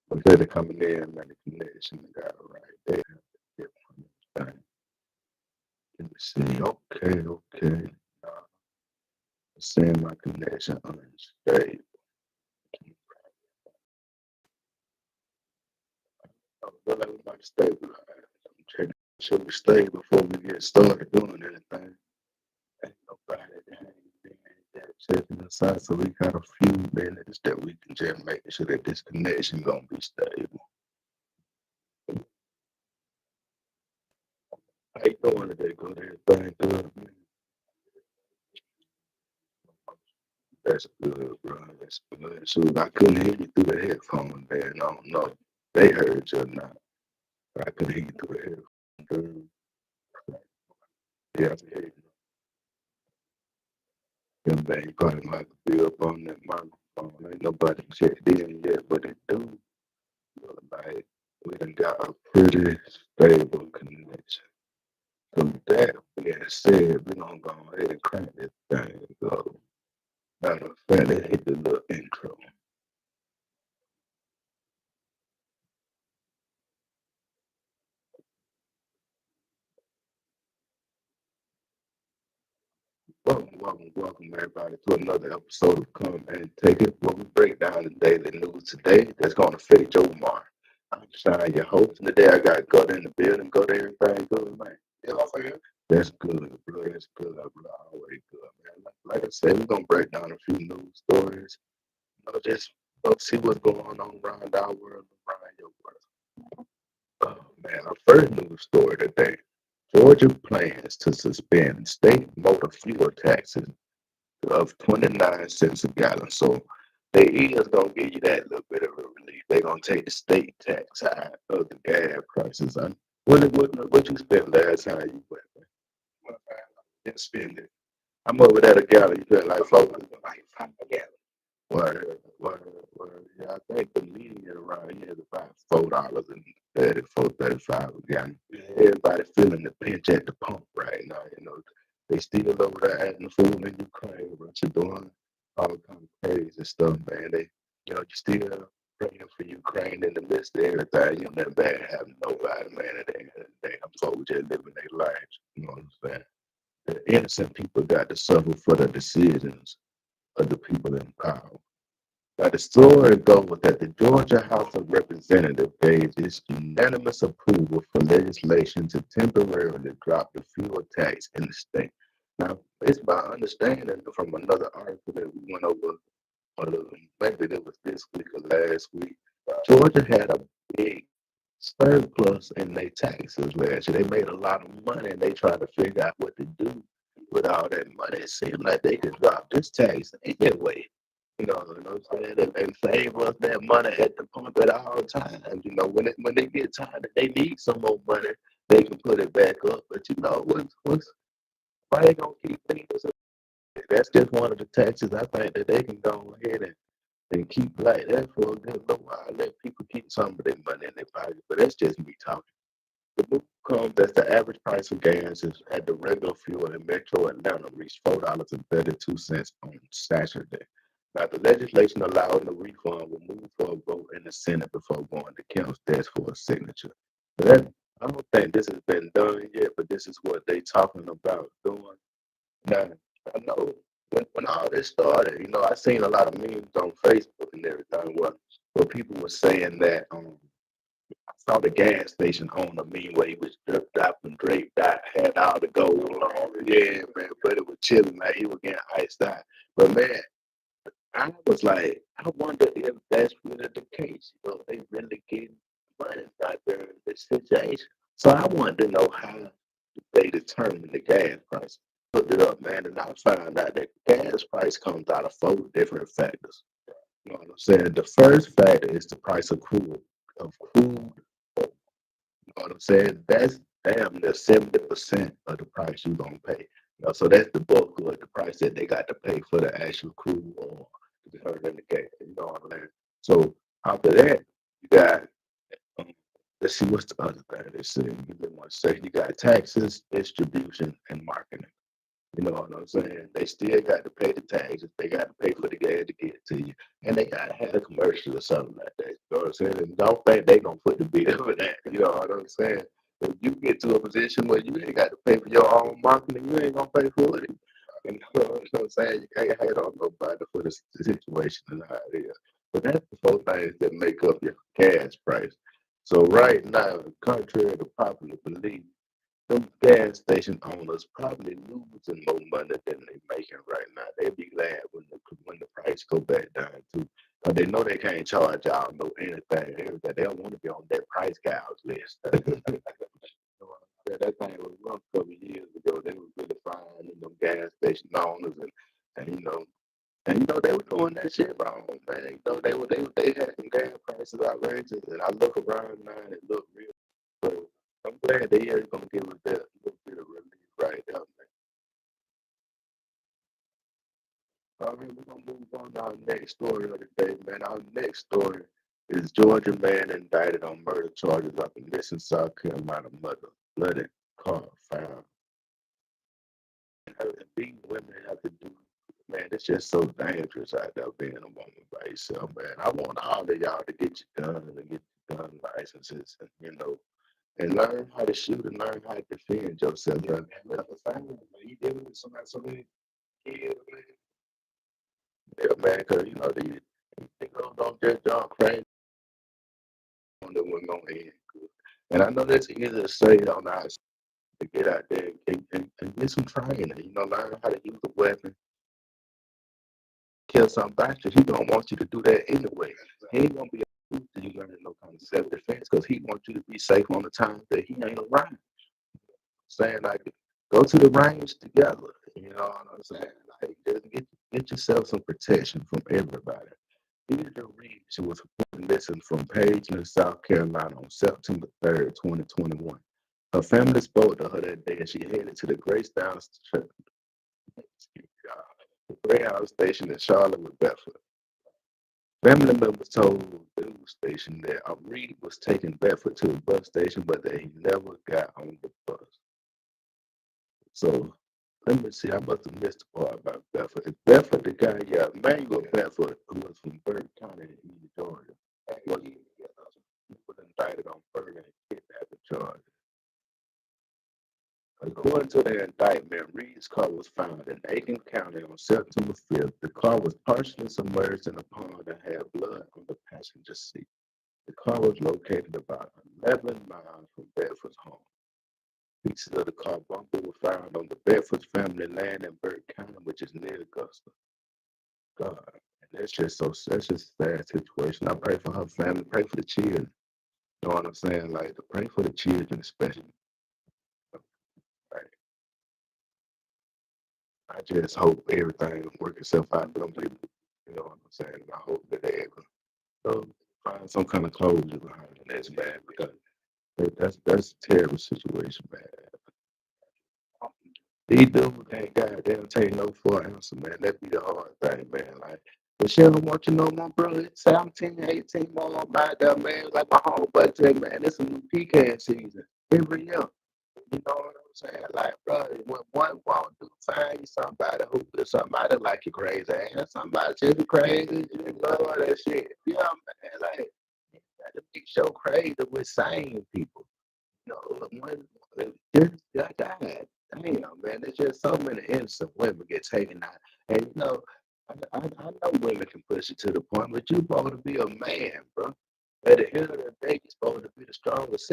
But they're coming in, man, the connection got it right there. Get one thing. Let me see. Okay, okay. Send my connection unstable. But like we might stabilize. I'm checking. Should we stay before we get started doing anything? Ain't nobody that ain't been that checking us out, so we got a few minutes that we can just make sure that this connection gonna be stable. How you doing today? Good, everything good, man. That's good, bro. That's good. So I couldn't hear you through the headphones, man. I don't know if they heard you or not. I could hear you through the headphones. Yeah, I can hear you. Yeah, man, you probably might have to be up on that microphone. Ain't nobody checked in yet, but it do look like we done got a pretty stable connection. So with that being said, we're gonna go ahead and crank this thing up. Matter of fact, let's hit the little intro. Welcome, everybody, to another episode of Come and Take It, where we break down the daily news today that's going to affect your mark. I'm Shine, your host, and today I got Gutter in the building. Gutter, everything good, man. Yeah, I'm here. That's good, bro. That's good, bro. Always good, man. Like I said, we're going to break down a few news stories. Just see what's going on around our world, around your world. Oh, man, our first news story today. Georgia plans to suspend state motor fuel taxes of 29 cents a gallon. So they is gonna give you that little bit of a relief. They're gonna take the state tax out of the gas prices. What you spent last time you went? Didn't spend it. I'm over at a gallon. You spent like like $5 a gallon. Word. Yeah, I think the median around here is about $4.34, 35 a gallon. Yeah. Everybody feeling the pinch at the pump right now. They still over there adding food in Ukraine, but you're doing all kind of crazy stuff, man. You still praying for Ukraine in the midst of everything. You never bad having nobody, man. At the end of the day, them folks just living their lives. You know what I'm saying? The innocent people got to suffer for the decisions of the people in power. Now, the story goes that the Georgia House of Representatives gave its unanimous approval for legislation to temporarily drop the fuel tax in the state. Now, it's my understanding from another article that we went over, maybe it was this week or last week, Georgia had a big surplus in their taxes last year. They made a lot of money and they tried to figure out what to do with all that money. It seemed like they could drop this tax anyway. You know what I'm saying? And save us that money at the pump at all times. When they get tired that they need some more money, they can put it back up. But why they gonna keep things? That's just one of the taxes I think that they can go ahead and keep like that for a good little while. Let people keep some of their money in their pocket. But that's just me talking. The move comes as the average price of gas is at the regular fuel in Metro Atlanta reached $4.32 on Saturday. Now, the legislation allowing the refund will move for a vote in the Senate before going to Kemp's desk for a signature. But I don't think this has been done yet, but this is what they talking about doing. Now, I know when all this started, I seen a lot of memes on Facebook and everything where people were saying that saw the gas station owner mean where he was dripped out and draped out, had all the gold on. Yeah, man, but it was chilling like he was getting iced out. But man, I was like, I wonder if that's really the case. They really getting money out there in this situation. So I wanted to know how they determine the gas price. Looked it up, man, and I found out that the gas price comes out of four different factors. You know what I'm saying? The first factor is the price of crude. You know what I'm saying? That's damn near 70% of the price you're gonna pay. So that's the bulk of the price that they got to pay for the actual crude oil to be heard in the case. You know what I'm saying? So after that, you got let's see what's the other thing they say. You want to say you got taxes, distribution, and marketing. You know what I'm saying? They still got to pay the taxes. They got to pay for the gas to get to you. And they got to have a commercial or something like that. You know what I'm saying? And don't think they going to put the bill for that. You know what I'm saying? If you get to a position where you ain't got to pay for your own marketing, you ain't going to pay for it. You know what I'm saying? You can't hate on nobody for the situation and how it is. But that's the four things that make up your gas price. So right now, contrary to popular belief, them gas station owners probably losing more money than they making right now. They be glad when the price go back down too. Cause they know they can't charge y'all no anything, everything. They don't want to be on that price gouge list. Yeah, that thing was rough a couple of years ago. They was really finding them gas station owners and they were doing that shit wrong, man. They had some gas prices outrageous, and I look around now and it look real. So I'm glad they are gonna give us that little bit of relief right there, man. All right, we're gonna move on to our next story of the day, man. Our next story is Georgia man indicted on murder charges after missing South Carolina mother. Flooded car found. These women have to do, man, it's just so dangerous out there being a woman by yourself, man. I want all of y'all to get your gun and get your gun licenses and and learn how to shoot and learn how to defend yourself. You know, man, the family, man, you dealing with somebody, so many kids, man. Yeah, man, because they don't just jump crazy on the women on the end. And I know that's easy to say on the outside to get out there and get some training. Learn how to use a weapon, kill somebody. He don't want you to do that anyway. He ain't gonna be able to you learning no kind of self defense because he wants you to be safe on the time that he ain't around. Saying like, go to the range together. You know what I'm saying? Like, just get yourself some protection from everybody. Deidre Reed, she was missing from Pageland, South Carolina on September 3rd, 2021. Her family spoke to her that day and she headed to the Greystown Greyhound station in Charlotte with Bedford. Family members told the news station that Reed was taking Bedford to the bus station, but that he never got on the bus. So let me see. I must have missed the part about Bedford. Is Bedford the guy? Yeah, Manuel Bedford, who was from Burke County in Georgia. He was indicted on murder and kidnapping charges. According to the indictment, Reed's car was found in Aiken County on September 5th. The car was partially submerged in a pond and had blood on the passenger seat. The car was located about 11 miles from Bedford's home. Pieces of the car bumper were found on the Bedford family land in Burke County, which is near Augusta. God, and that's just a sad situation. I pray for her family, pray for the children. You know what I'm saying? Like to pray for the children, especially. Like, I just hope everything will work itself out for them people. You know what I'm saying? I hope that they able to find some kind of closure behind it. That's bad because that's a terrible situation, man. These dudes ain't goddamn take no for an answer, man. That be the hard thing, man. Like, but she don't want you no more, bro. It's 17, 18 more about that, man. Like my homeboy said, man, it's a new pecan season every year. You know what I'm saying? Like, bro, when one won't do, find you somebody like you crazy, ain't somebody just crazy, you know all that shit. Yeah, man, like, you got to be so crazy with sane people. Just got died. Damn, man, there's just so many innocent women get taken out. And I know women can push it to the point, but you're supposed to be a man, bro. At the end of the day, you're supposed to be the strongest.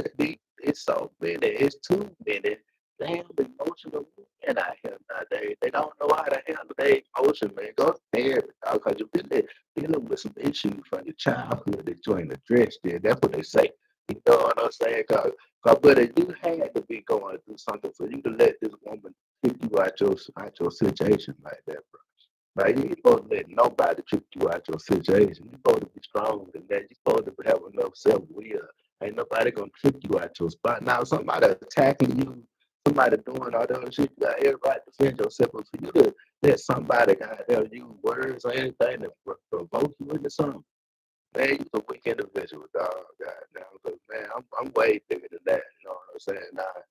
It's so many, it's too many damn emotional men out here nowadays. They don't know how to handle their emotion, man. Go to therapy, because you're really dealing with some issues from your childhood that you ain't addressed yet. That's what they say. You know what I'm saying? But if you had to be going through something for you to let this woman kick you out your situation like that, bro. Like you ain't supposed to let nobody trick you out your situation. You supposed to be stronger than that. You supposed to have enough self will. Ain't nobody gonna trick you out your spot. Now somebody attacking you, somebody doing all that other shit, you got every right to defend yourself. But for you to let somebody goddamn use words or anything to provoke you into something, man, you a weak individual, dog. Goddamn, because man, I'm way bigger than that. You know what I'm saying? Nah,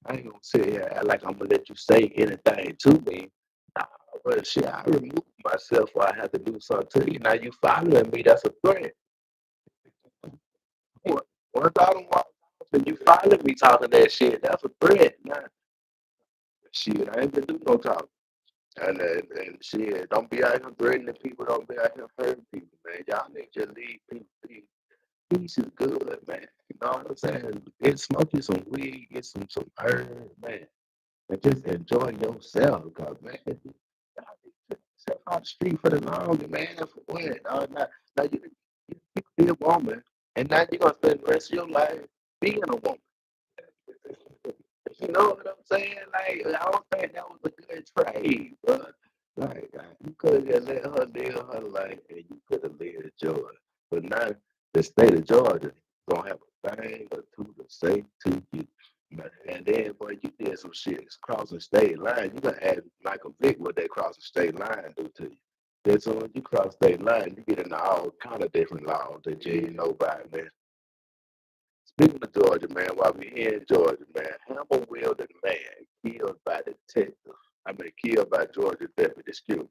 I ain't gonna sit here and act like I'm gonna let you say anything to me. Nah, but shit, I remove myself or I have to do something to you. Now you following me, that's a threat. Once I don't walk off and you following me talking that shit, that's a threat. Nah, shit, I ain't gonna do no talking. And shit, don't be out here threatening people. Don't be out here hurting people, man. Y'all need to leave people. Peace is good, man. You know what I'm saying? Get smoke you some weed, get some herb, man, and just enjoy yourself, cause man, y'all need to take yourself out the street for the long, man. For what? Now you could be a woman, and now you're gonna spend the rest of your life being a woman. You know what I'm saying? Like, I don't think that was a good trade, but you could have let her live her life and you could have lived yours. But now the state of Georgia gonna have a thing or two to say to you. And then, boy, you did some shit crossing state line. You gonna ask Michael Vick what that crossing state line do to you. Then so when you cross state line, you get into all kind of different laws that you ain't know about, man. Speaking of Georgia, man, while we here in Georgia, man, Hammer wielding man killed by detective. I mean, killed by Georgia deputy Stu.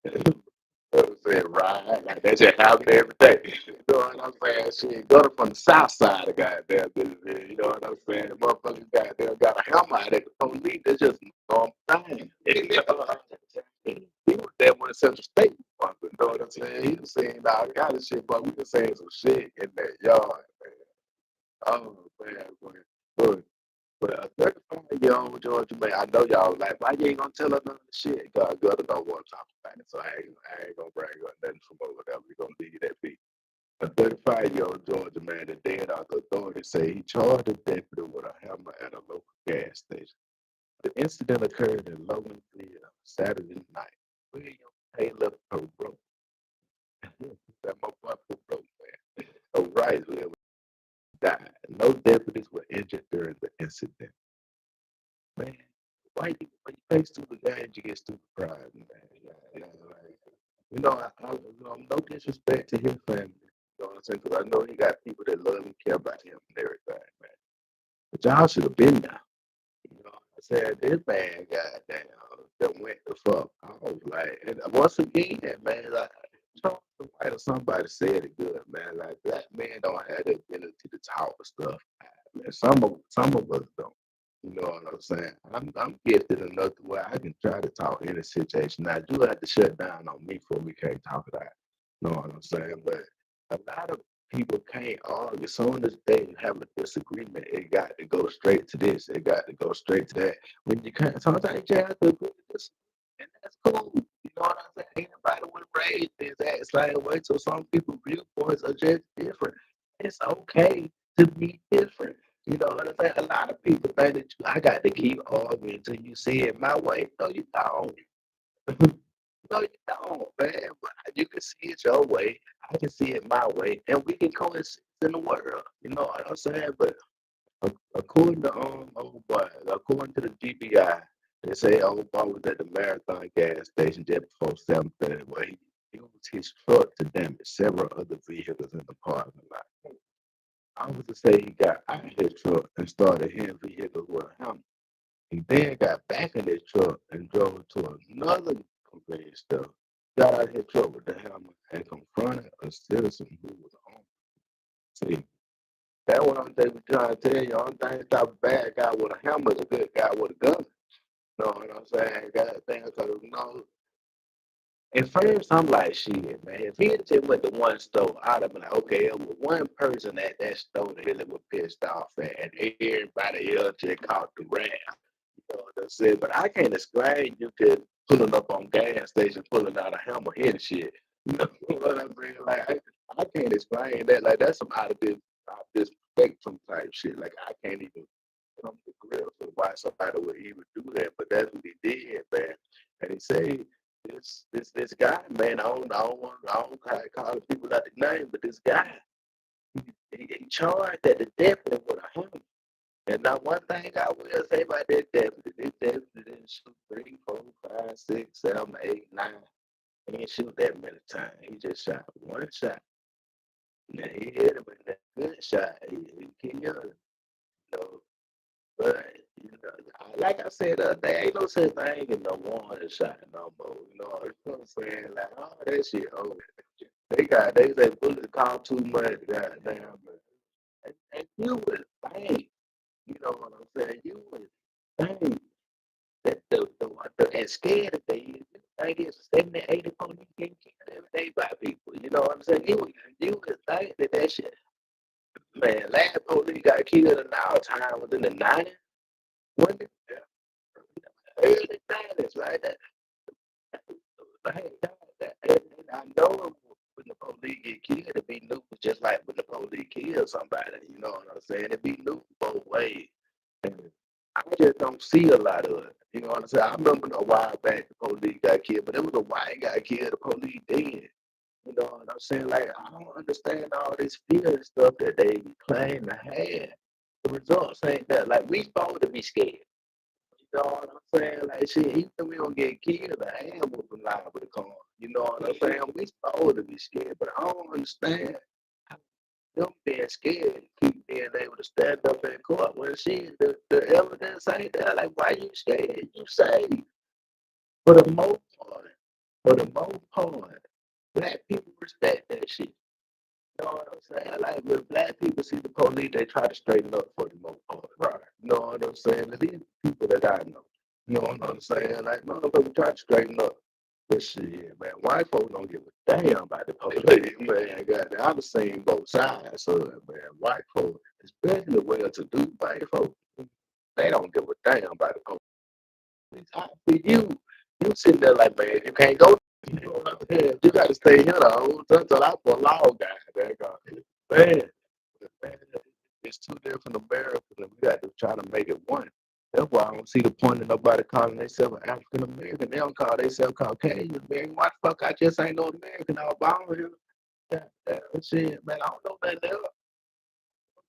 You know what I'm saying? Right. Like that just happen every day. You know what I'm saying? Shit, go to from the south side of goddamn business. You know what I'm saying? Motherfuckers goddamn got a hammer at the police. That's just normal thing. You know? He was there when the Central State was, you know what I'm saying? He was saying all kind of shit, but we was saying some shit in that yard, man. Oh man, but a 35-year-old Georgia man, I know y'all like, why you ain't gonna tell her none of the shit? God, God don't want to talk about it, so I ain't gonna bring up nothing from over there. We gonna leave that be. A 35-year-old Georgia man, the dead authorities say he charged a deputy with a hammer at a local gas station. The incident occurred in Logan Field Saturday night. William Taylor Perot, that motherfucker Perot, man, of Wrightsville died. No deputies were injured during the incident. Man, when you pay stupid games, you get stupid pride, man. Like, no disrespect to his family. You know what I'm saying? Because I know he got people that love and care about him and everything, man. But y'all should have been there. You know what I'm saying? This man, goddamn, that went the fuck. I was like, and once again, man, like, Charles White or somebody said it good, man. Like, black men don't have the ability to talk stuff. Man, some of us don't. You know what I'm saying? I'm gifted enough to where I can try to talk in a situation. Now, you have to shut down on me for we can't talk about it. You know what I'm saying? But a lot of people can't argue. As soon as they have a disagreement, it got to go straight to this. It got to go straight to that. When you can't, sometimes you have to agree with this, and that's cool. You know what I'm saying? Anybody would raise this act same way. So some people's viewpoints are just different. It's okay to be different. You know what I'm saying? A lot of people think that I got to keep arguing until you see it my way. No, you don't. No, you don't, man. But you can see it your way. I can see it my way, and we can coexist in the world. You know what I'm saying? But according to according to the GBI, they say old boy was at the Marathon gas station just before 7:30, where he used his truck to damage several other vehicles in the parking lot. Officers say he got out of his truck and started hitting vehicles with a hammer. He then got back in his truck and drove to another convenience store, got out of his truck with the hammer, and confronted a citizen who was on. See, that's what I'm trying to tell you. Only thing stop a bad guy with a hammer is a good guy with a gun. You know what I'm saying? God damn, because, at first, I'm like, shit, man. If he had just went to one store, I'd have been like, okay, it was one person at that store that really was pissed off at, and everybody else just caught the wrath. You know what I'm saying? But I can't explain you just pulling up on gas station, pulling out a hammer, hitting shit. You know what I'm saying? Like, I can't explain that. Like, that's some out of this spectrum type shit. Like, I can't even come to grips with why somebody would even do that. But that's what he did, man. And he said, this guy, man, I don't call people out the name, but this guy, he charged at the deputy with a hammer. And now one thing I will say about that deputy, this deputy didn't shoot 3, 4, 5, 6, 7, 8, 9. He didn't shoot that many times. He just shot one shot. Now he hit him with that good shot. He killed him. You know, But you know, like I said the other day, ain't no such thing as no warning shot no more. You know what I'm saying? Like all that shit over. They say bullets cost too much, goddamn. And you would think, you know what I'm saying? You would think that and scared that they is. I guess 70, 80 police getting killed every day by people. You know what I'm saying? You would think that shit, man, last police got killed in our time was in the 90s. When the early 90s, right? Hey, and I know when the police get killed, it be new, just like when the police kill somebody. You know what I'm saying? It be new both ways. And I just don't see a lot of it. You know what I'm saying? I remember a while back the police got killed, but it was a white guy killed, the police dead. You know what I'm saying? Like I don't understand all this fear and stuff that they claim to have. The results ain't that. Like we supposed to be scared. You know what I'm saying? Like shit, even if we don't get killed, I am moving live with the car. You know what I'm saying? We supposed to be scared, but I don't understand how them being scared keep being able to stand up in court when shit the evidence ain't there. Like why you scared? You say for the most part, for the most part, black people respect that shit. You know what I'm saying? Like when black people see the police, they try to straighten up for the most part. Right. You know what I'm saying? And these people that I know. You know what I'm saying? Like motherfuckers try to straighten up. But shit, man, white folks don't give a damn about the police, man. God, I've seen both sides of it, man. White folks, especially well-to-do white folks, they don't give a damn about the police. How for you sitting there like, man, you can't go. You know what I'm saying? You got to stay here the whole time until I pull law guy. Man, man, it's two different Americas, and we got to try to make it one. That's why I don't see the point in nobody calling themselves African American. They don't call themselves Caucasian, man. Why the fuck I just ain't no American? I was born here. Shit, man, I don't know nothing else.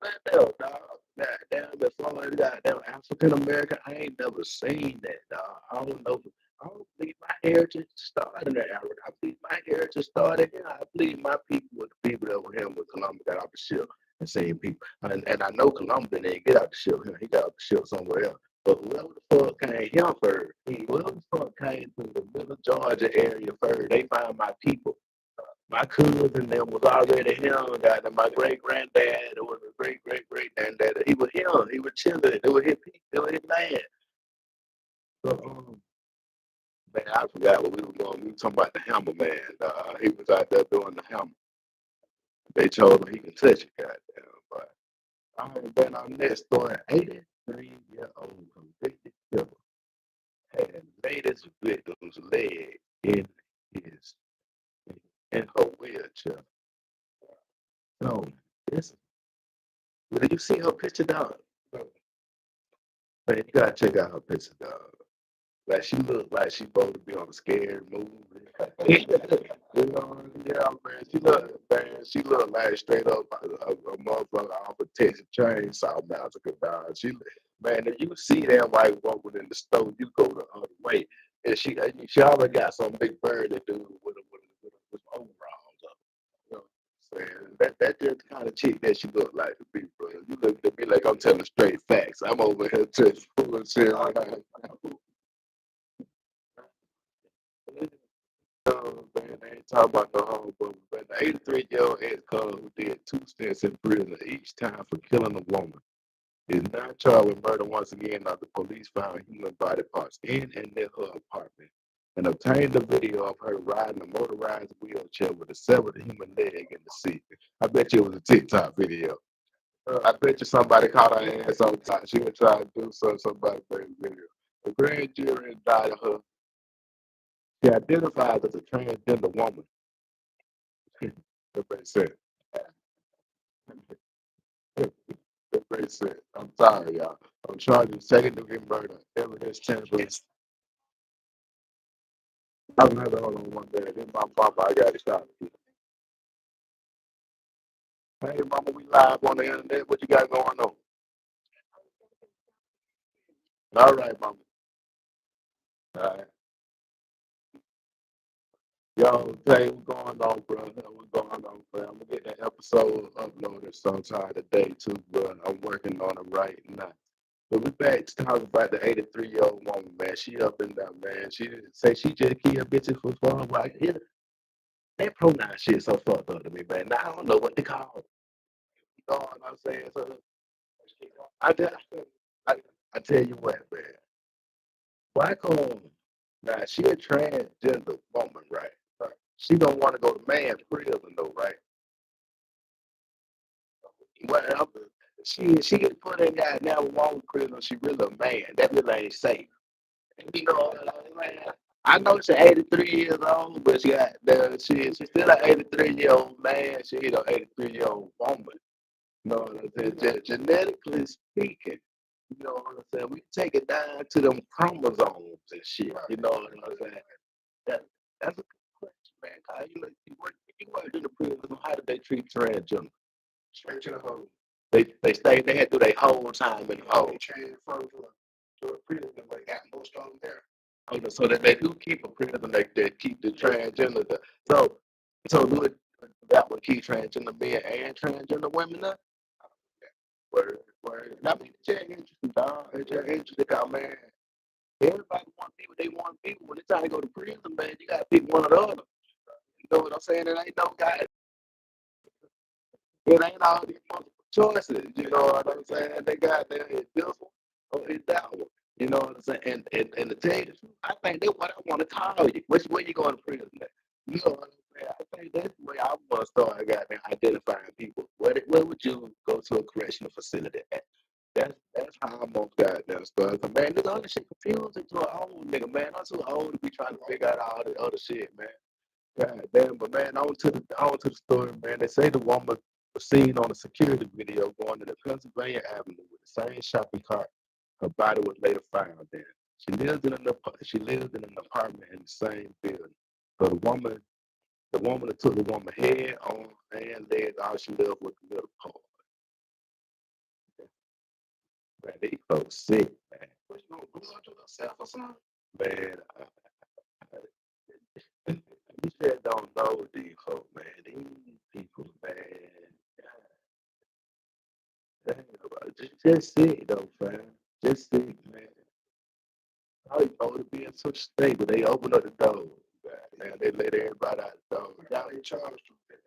Nothing else, dog. Goddamn, before goddamn African American, I ain't never seen that, dog. I don't know. I don't believe my heritage started in Africa. I believe my heritage started here. I believe my people were the people that were here when Columbus got off the ship. The same people. And I know Columbus didn't get out the ship here. He got off the ship somewhere else. But whoever the fuck came here first, whoever the fuck came to the middle Georgia area first, they found my people. My cousin them was already here. Got my great granddad, it was a great granddad. He was here. He was chilling. It was his people. It was his land. So, man, I forgot what we were going. We were talking about the hammer man. He was out there doing the hammer. They told him he can touch it, goddamn. But I ain't been on that story. 83-year-old convicted killer had laid his victim's leg in his in her wheelchair. So this, did you see her picture, dog? Man, you gotta check out her picture, dog. Like she looked like she supposed to be on a scary movie. You know, yeah, man. She looked like straight up a motherfucker off a Texas Chainsaw Massacre, dog. Man, if you see that white woman in the store, you go the other way. And she already got some big bird to do with overalls up. You know what I'm saying? That just the kind of chick that she look like to be, bro. You look at me like I'm telling straight facts. I'm over here just fooling shit. Man, they ain't talking about the whole book. But the 83-year-old ex-con who did 2 stints in prison each time for killing a woman is now charged with murder once again after police found human body parts in and near her apartment and obtained the video of her riding a motorized wheelchair with a severed human leg in the seat. I bet you it was a TikTok video. I bet you somebody caught her ass on top. She was trying to do somebody made a video. The grand jury indicted her. She identifies as a transgender woman. That makes sense. That makes sense. I'm sorry, y'all. I'm charged with second degree murder. Evidence temperance. I'm gonna have to hold on one minute. This is my papa. I got to stop. Hey, mama, we live on the internet. What you got going on? All right, mama. All right. Yo, hey, what's going on, bro? What's going on, bro? I'm gonna get that episode uploaded sometime today too, bro. I'm working on it right now. But we back to talking about the 83-year-old woman, man. She up and down, man. She didn't say she just killed bitches for fun. Like, yeah, that pronoun shit so fucked up to me, man. Now I don't know what to call it. You know what I'm saying? So I just, I, I tell you what, man. Why come now she a transgender woman, right? Right. She don't want to go to man's prison though, right? Well, she get put in that now woman prison. She really a man. That really ain't safe. You know, like, I know she's 83 years old, but she's still an 83-year-old man. She's an 83-year-old woman. You know what I'm saying? Genetically speaking, you know what I'm saying? We take it down to them chromosomes and shit. You know what I'm saying? That, that's a good question, man. 'Cause you work in the prison. How did they treat transgender? Straight to the hole. They stayed. They had to do their whole time in the hole. They transferred to a prison, but they got most of them there. Okay, so that they do keep a prison. They keep the transgender. So so do it. That would keep transgender men and transgender women up. Word. I mean, it's just interesting, dog. It's just interesting, how, man. Everybody want people. They want people. When it's time to go to prison, man, you got to pick one or the other. You know what I'm saying? It ain't no guy. It ain't all these multiple choices. You know what I'm saying? They got there. It's this one or it's that one. You know what I'm saying? And to tell you the truth, I think that's what I want to call you. Which way you going to prison at? You know what I'm saying? I think that's the way I want to start identifying people. Where would you go to a correctional facility at? That's how I'm gonna goddamn start. Man, this other shit confusing to an old nigga, man. I'm too old to be trying to figure out all the other shit, man. God damn, but man, on to the story, man. They say the woman was seen on a security video going to the Pennsylvania Avenue with the same shopping cart. Her body was later found there. She lived in an apartment in the same building. So the woman that took the woman head, arm, and legs, all she lived with the middle part. Man, these folks sick, man. What you gonna do unto yourself or something? Man, you just don't know these folks, man. These people, man. Just sit though, fam. Just sit, man. How you know to be in such state, but they open up the door. Man, they let everybody out the door. Y'all ain't charged with that.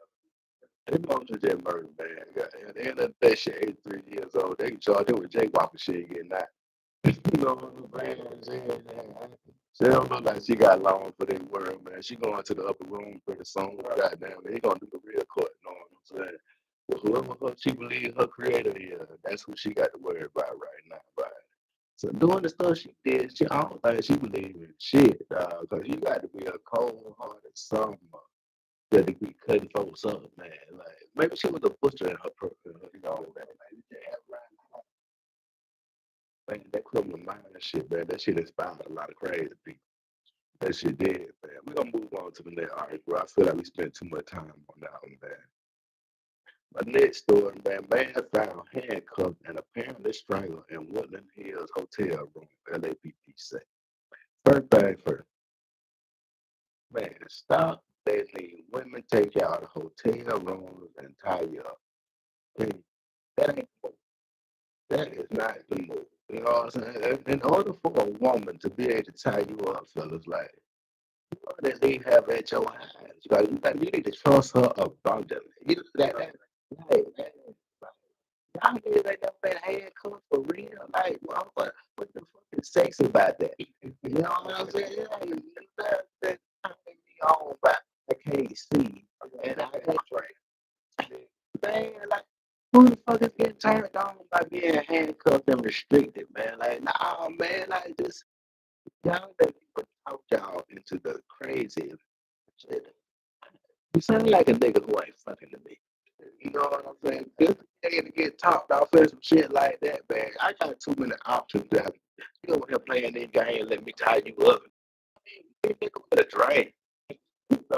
They know to just murder, man. At the end of the day, she 83 years old. They can charge him with jaywalking shit getting out. You know what I'm saying? She don't look like she got long for their world, man. She going to the upper room pretty soon. Goddamn, they gonna do the real court. You know what I'm saying? But she believes her creator is, that's who she got to worry about right now, right? So doing the stuff she did, I don't think she believe in shit, dog. Cause you got to be a cold-hearted son that to be cutting folks up, man. Like maybe she was a butcher in her purpose, you know, man. Like, you can't have man, that criminal mind shit, man. That shit inspired a lot of crazy people. That shit did, man. We're gonna move on to the next article. I feel like we spent too much time on that one, man. My next story, man found handcuffed and apparently strangled in Woodland Hills hotel room, LAPD said. First thing first, man, stop letting women take you out of hotel rooms and tie you up. Okay? That ain't the move. That is not the move. You know what I'm saying? In order for a woman to be able to tie you up, fellas, like, you know, that they have at your hands. You need to trust her abundantly. Like, y'all niggas ain't never been handcuffed for real. Like, what the fuck is sex about that? You know what I'm saying? It ain't nothing that turning me on, but I can't see. And I can't drink. Man, like, who the fuck is getting turned on by being handcuffed and restricted, man? Like, nah, man, like, just, y'all let people talk y'all into the crazy shit. You sound like a nigga who ain't fucking to me. You know what I'm saying? Just to get talked off and some shit like that, man. I got too many options that you over here playing this game, let me tie you up. You nigga with a drink. Man,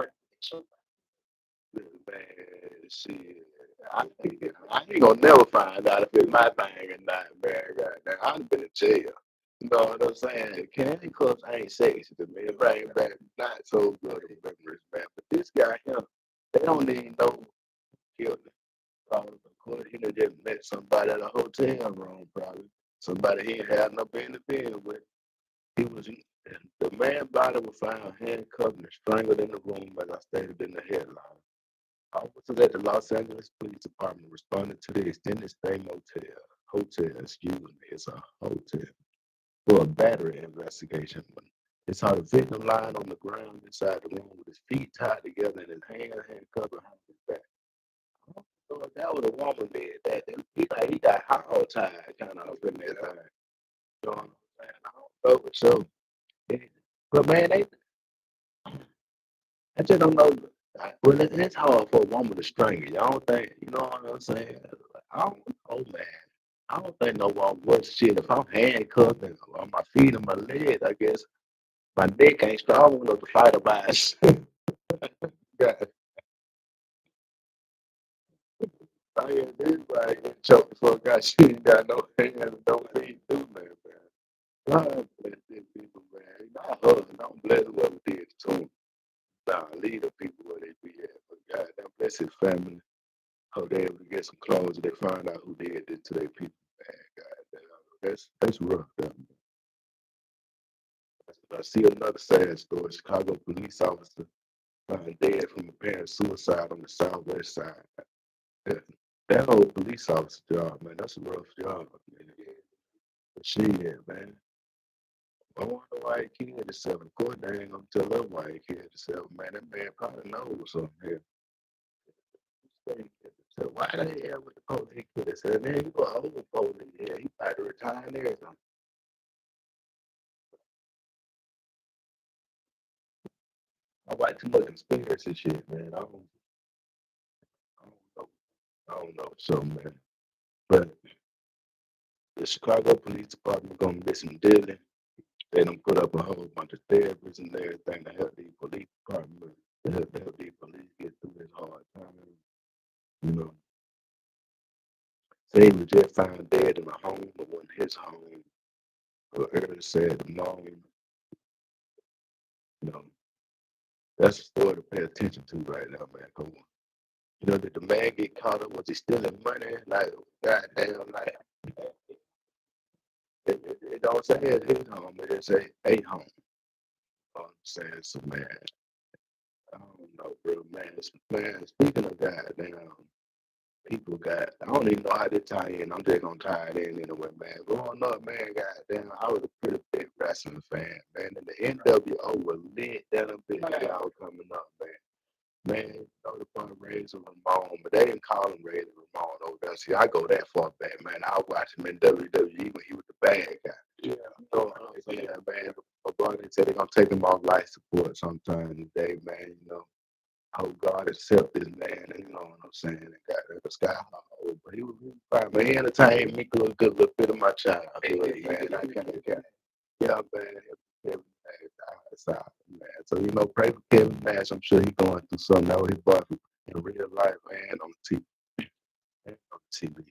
shit. I ain't gonna never find out if it's my thing or not, man. Goddamn, I've been in jail. You know what I'm saying? Candy cups ain't sexy to me. It bring back not so good of memories, man. But this guy here, they don't even know he killed him. Of course, he done just met somebody at a hotel room, probably. Somebody he ain't had no business being with. He was the man body was found handcuffed and strangled in the room as I stated in the headline. Officers at the Los Angeles Police Department responded to the extended stay hotel, excuse me, it's a hotel, for a battery investigation. They saw the victim lying on the ground inside the room with his feet tied together and his hands handcuffed behind his back. So if that was a woman did that, then he got hog tied kind of up in there. You know what I'm saying? I don't know for sure. But man, I just don't know. Well, it's hard for a woman to strangle you. I don't think, you know what I'm saying? I don't know, man. I don't think no one would shit. If I'm handcuffed and on my feet and my legs, I guess my neck ain't strong enough to fight a bias. Yeah, I ain't this right. Get choked before I got shit. You got no hands and no feet, too, man. God bless these people, man. Not her. Don't bless whoever did it to him. Nah, leave the people where they be at. But God, bless his family. Hope they able to get some clothes and they find out who did this to their people. Man, God, that's rough. I see another sad story. Chicago police officer found dead from apparent suicide on the southwest side. That, that whole police officer job, man, that's a rough job. Man. But shit, man. I wonder why he killed himself. Of course, they ain't gonna tell us why he killed himself, man. That man probably knows something here. So why the hell would the police kill himself? Man, you go over police. Yeah, he tried to retire and everything. I watch too much conspiracy shit, man. I don't know. I don't know something, man. But the Chicago Police Department gonna listen dearly. They done put up a whole bunch of therapists and everything to help the police department, to help the police get through this hard time. You know, say he was just found dead in a home, but wasn't his home. Or earlier said the morning, you know, that's a story to pay attention to right now, man. Come on. You know, did the man get caught up? Was he stealing money? Like, goddamn, like, it don't say it's his home, it just say a home. You know what I'm saying? So, man, I don't know, bro, man, speaking of goddamn people got, I don't even know how to tie in. I'm just gonna tie it in anyway, man. Growing up, man, goddamn, I was a pretty big wrestling fan, man. And the NWO was lit that a bit y'all coming up, man. Man, you know the fun Razor Ramon, but they didn't call him Razor Ramon over there. See, I go that far back, man. I watched him in WWE when he was the bad guy. Yeah, you know what I'm saying, man. My brother said they're gonna take him off life support sometime today, man. You know, oh God accept this man, and you know what I'm saying, and got the sky high. But he was fine, man. He entertained me a good little bit of my childhood, man. I kind of got, yeah, man. Kevin Nash, man. So you know, pray for Kevin Nash. I'm sure he's going through something that was his boy in real life and on TV. And on TV.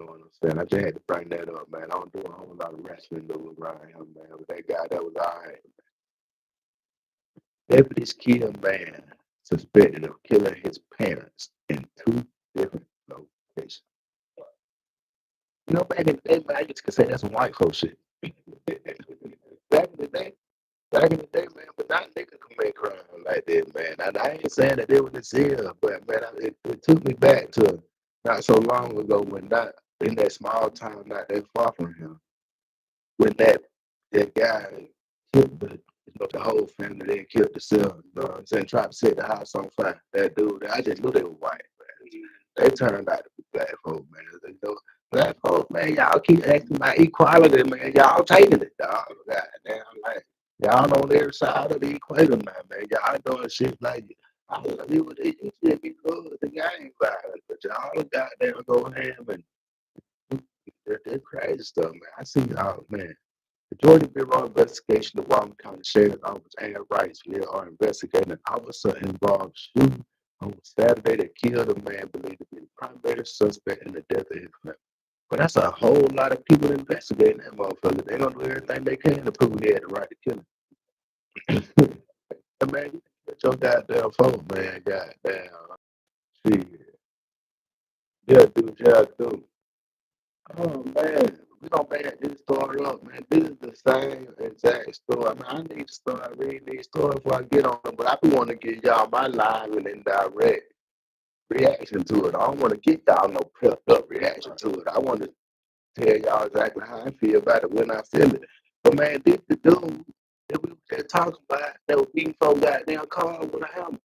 You know what I'm saying? I just had to bring that up, man. I don't do a whole lot of wrestling though around him, man. But that guy, that was all right. Deputies killed man suspected of killing his parents in two different locations. You know, back in the day, man, I used to say that's some white folk shit. back in the day, back in the day, man, but not niggas commit crime like that, man. I ain't saying that they were the seal, but man, it took me back to not so long ago when not in that small town, not that far from him, when that guy killed the whole family, they killed the son, you know what I'm saying? Tried to set the house on fire. That dude, I just knew they were white, man. They turned out to be black folk, man. You know, black folk, man, y'all keep asking about equality, man. Y'all taking it, dog. Goddamn, like, y'all on every side of the equator now, man. Y'all doing shit like I believe it should be good. The game violence, but y'all goddamn go ham and that crazy stuff, man. I see y'all, man. The Georgia Bureau of Investigation of Walton County Sheriff's Office and Wrightsville are investigating an officer involved shooting on Saturday that killed a man believed to be the primary suspect in the death of his family. But that's a whole lot of people investigating that motherfucker. They're gonna do everything they can to prove he had the right to kill him. And man, you get your goddamn phone, man. Goddamn. Shit. Yeah, do. Oh man. we gonna make this story up, man. This is the same exact story. I mean, I need to start reading these stories before I get on them, but I be want to give y'all my live and indirect reaction to it. I don't want to get y'all no prepped up reaction to it. I want to tell y'all exactly how I feel about it when I feel it. But man, this the dude that we were just talking about that was beating folks goddamn car with a hammer.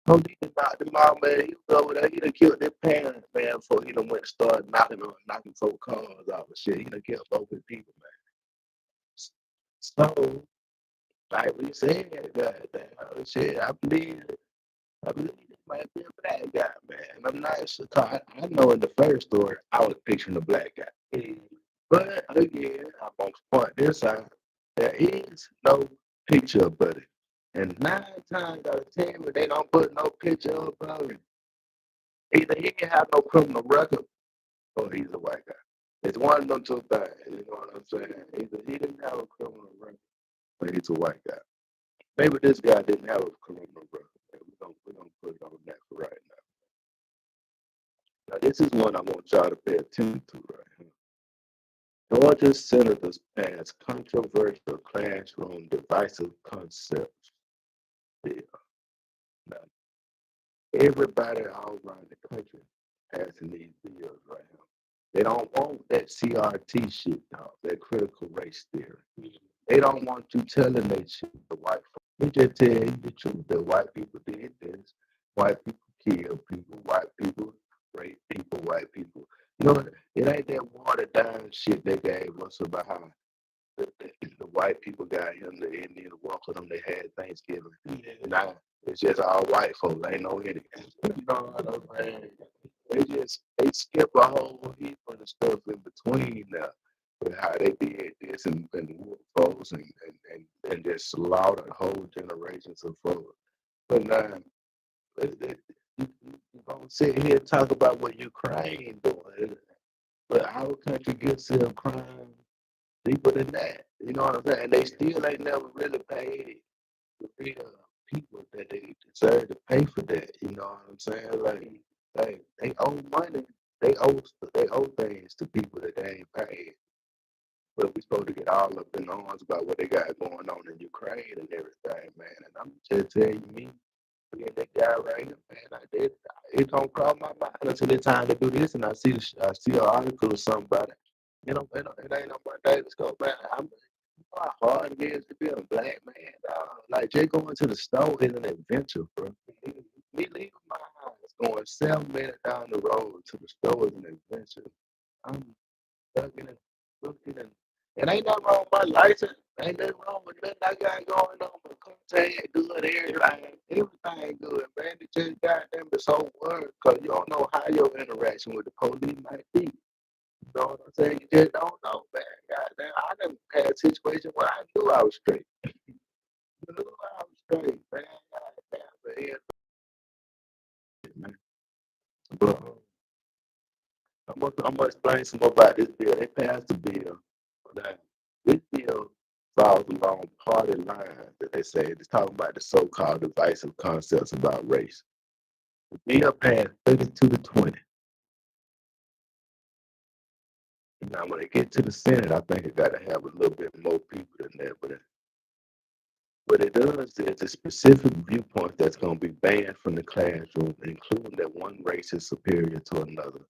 Don't think about the mom, man. He was over there. He done killed their parents, man, before he done went and started knocking folk cars off and shit. He done killed both his people, man. So, like we said, goddamn, shit, I believe it might be a black guy, man. I'm not sure. I know in the first story, I was picturing a black guy. But again, I'm going to point this out. There is no picture of Buddy. And 9 times out of 10, when they don't put no picture up of him, either he can have no criminal record or he's a white guy. It's one of them two things. You know what I'm saying? Either he didn't have a criminal record or he's a white guy. Maybe this guy didn't have a criminal record. We're gonna put it on that for right now. Now this is one I want y'all to pay attention to right here. Georgia senators pass controversial classroom divisive concepts bill. Now, everybody all around the country passing these bills right now. They don't want that CRT shit, dog, that critical race theory. They don't want you telling that shit to white folks. They just tell you the truth that white people did this, white people kill people, white people rape people, white people. You know, it ain't that watered down shit they gave us about how the white people got him, the Indian welcome them, they had Thanksgiving. Now it's just all white folks, ain't no Indians. You know what I'm saying? They skip a whole heap of the stuff in between now. With how they did this and whoop folks and just slaughtered whole generations of folks. But now you gonna sit here and talk about what Ukraine doing, but our country gets some crime deeper than that. You know what I'm saying? And they still ain't never really paid the real people that they deserve to pay for that. You know what I'm saying? Like they owe money. They owe things to people that they ain't paid. But we supposed to get all up in arms about what they got going on in Ukraine and everything, man. And I'm just telling you, me, being that guy right here, man, it don't cross my mind until it's time to do this, and I see an article or something about it. It ain't on my day to go, man. You know how hard it is to be a black man, dog. Like just going to the store is an adventure, bro. Me leaving my house, going 7 minutes down the road to the store is an adventure. I'm looking and looking and ain't nothing wrong with my license. Ain't nothing wrong with nothing I got going on. My contact good, everything good, man. It just goddamn it's so worried because you don't know how your interaction with the police might be. You know what I'm saying? You just don't know, man. Goddamn, I done had a situation where I knew I was straight. I knew I was straight, man. Goddamn, but yeah, man. But I'm gonna explain some more about this bill. They passed the bill. Now, this bill falls along party lines that they say it's talking about the so-called divisive concepts about race. The bill passed 32 to 20. Now, when they get to the Senate, I think it got to have a little bit more people than that. But what it does is a specific viewpoint that's going to be banned from the classroom, including that one race is superior to another.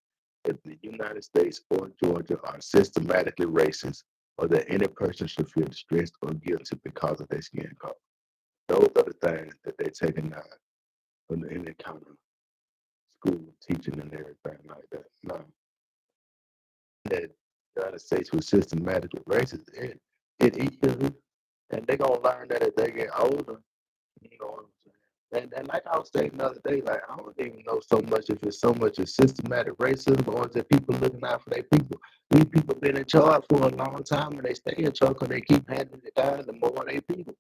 If the United States or Georgia are systematically racist, or that any person should feel distressed or guilty because of their skin color. Those are the things that they're taking out from any kind of school teaching and everything like that. Now, that the United States was systematically racist, it is, and they're gonna learn that as they get older. You know what I'm saying? And like I was saying the other day, like I don't even know so much if it's so much as systematic racism or is it people looking out for their people. These people been in charge for a long time and they stay in charge because they keep handing it down to more of their people.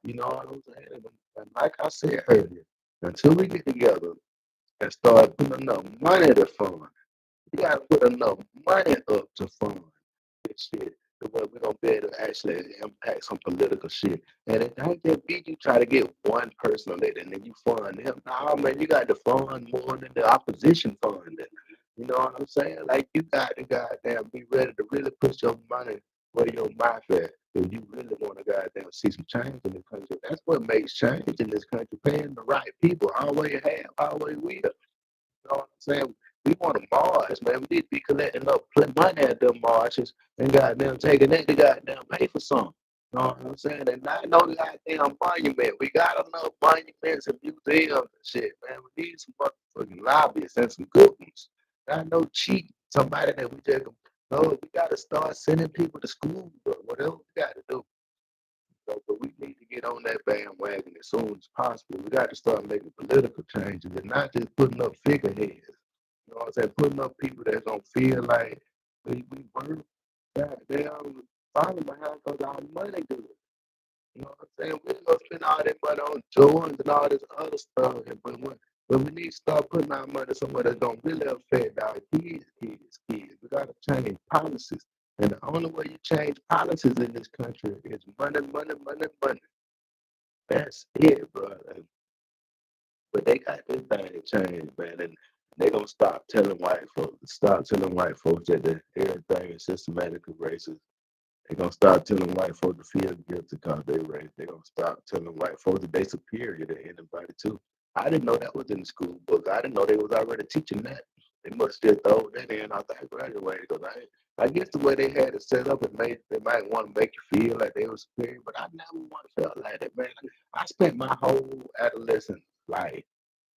You know what I'm saying? And like I said earlier, until we get together and start putting enough money to fund, you gotta put enough money up to fund this shit the way we're gonna be able to actually impact some political shit. And it ain't that big you try to get one person on it and then you fund them. Nah, man, you got to fund more than the opposition funding. You know what I'm saying? Like you got to goddamn be ready to really put your money where your mouth at. If you really want to goddamn see some change in this country, that's what makes change in this country. Paying the right people, always have, always will. You know what I'm saying? We want to march, man. We need to be collecting up money at them marches and goddamn taking that to goddamn pay for something. You know what I'm saying? And not no goddamn monument. We got enough monuments and museums and shit, man. We need some motherfucking lobbyists and some good ones. Not no cheap somebody that we just no. We got to start sending people to school or whatever we got to do. So, but we need to get on that bandwagon as soon as possible. We got to start making political changes and not just putting up figureheads. You know what I'm saying? Putting up people that's gonna feel like we work goddamn falling behind because our money good. You know what I'm saying? We ain't gonna spend all that money on Jordans and all this other stuff. But we need to start putting our money somewhere that's gonna really affect our kids. We gotta change policies. And the only way you change policies in this country is money, money, money, money. That's it, bro. But they got this thing changed, man, and they gonna stop telling white folks that everything is systematically racist. They gonna start telling white folks to feel guilty because they race. They gonna start telling white folks that they superior to anybody too. I didn't know that was in the school book. I didn't know they was already teaching that. They must have throw that in after I graduated. Because I guess the way they had it set up, they might want to make you feel like they were superior, but I never once felt like that, man. I spent my whole adolescence life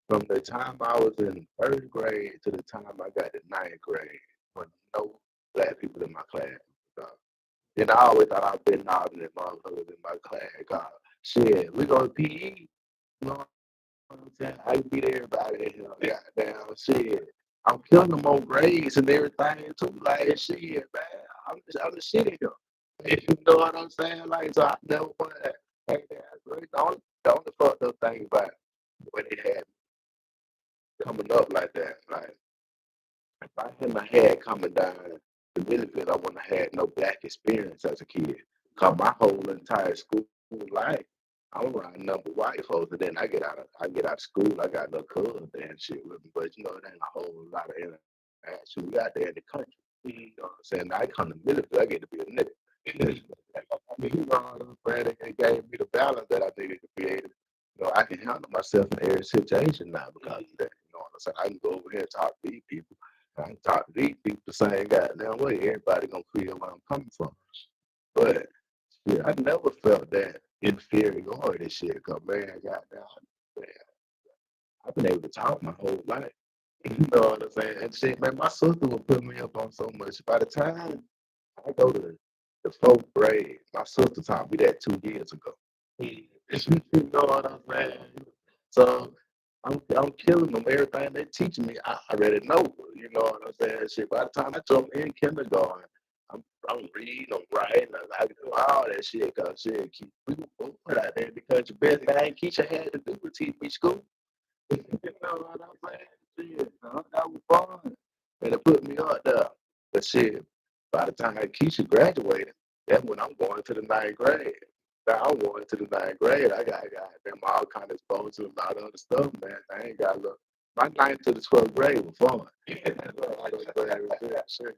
from the time I was in third grade to the time I got to ninth grade, with no black people in my class. So, then I always thought I'd been nodding at motherfuckers in my class. Cause shit, we go to PE. You know what I'm saying? I beat everybody in here. Goddamn shit. I'm killing them on grades and everything too. Like shit, man. I'm the shit in here. You know what I'm saying? Like so I never wanted that. Like, the only fucked up thing about when it had coming up like that. Like if I had my head coming down the benefit, I wouldn't have had no black experience as a kid. Cause my whole entire school life, I'm around number white folks, and then I get out of school, I got no cousins and shit with me. But you know, it ain't a whole lot of interaction. We out there in the country. You know what I'm saying? I come to military, I get to be a nigga. I mean, you know what I'm saying? It gave me the balance that I needed to be able. You know, I can handle myself in every situation now because of that. You know what I'm saying? I can go over here and talk to these people. I can talk to these people the same goddamn way. Everybody gonna feel where I'm coming from. But yeah, I never felt that inferiority shit. Cause man, goddamn, man, I've been able to talk my whole life. You know what I'm saying? And shit, man, my sister would put me up on so much. By the time I go to the fourth grade, my sister taught me that 2 years ago. You know what I'm saying? So I'm killing them. Everything they teaching me, I already know. You know what I'm saying? Shit. By the time I jump in kindergarten, I'm reading, I'm writing, I can do all that shit. Cause shit, we put out there because the best thing Keisha had to do was teach me school. You know what I'm saying? Shit, that was fun. And it put me up there. But shit, by the time Keisha graduated, that's when I'm going to the ninth grade. Now I'm going to the ninth grade. I got them all kind of exposed to a lot of other stuff, man. I ain't got a little. My ninth to the 12th grade was fun. Shit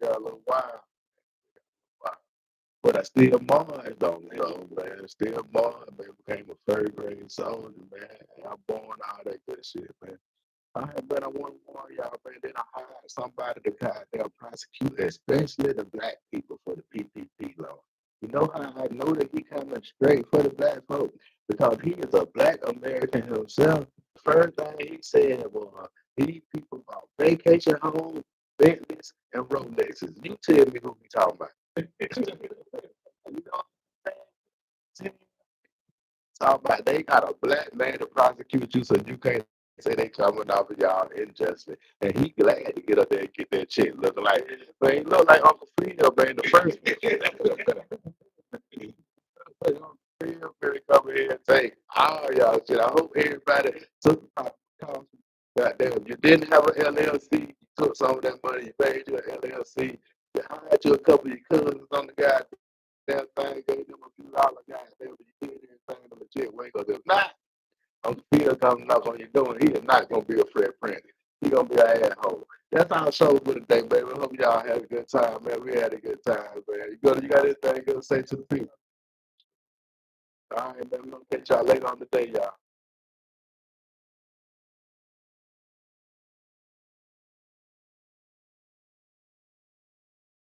got a little wild. But I still mind though, you know, man. Still mind, man. Became a third grade soldier, man. I'm born all that good shit, man. But I want to warn y'all, man. Then I hired somebody to goddamn prosecute, especially the black people for the PPP loan. You know how I know that he coming straight for the black folks? Because he is a black American himself. First thing he said was, these people bought vacation homes, Bentleys, and Rolexes. You tell me who we talking about. You know what I'm saying? Talking about they got a black man to prosecute you, so you can't say they coming off of y'all injustice. And he glad to get up there and get that chick looking like, but he look like Uncle Phil, man, the first one. Really come here and say, all y'all shit. I hope everybody took the precautions. Goddamn, you didn't have an LLC, you took some of that money, you paid your LLC, you hired you a couple of your cousins on the goddamn thing, gave them a few dollars, goddamn, you did everything on the jet way, because if not, I'm still coming up on your door, and he is not going to be a Fred Prince. He going to be an asshole. That's our show for today, baby. I hope y'all had a good time, man. We had a good time, man. You got anything to say to the people? All right, man. We're gonna catch y'all later on the day, y'all.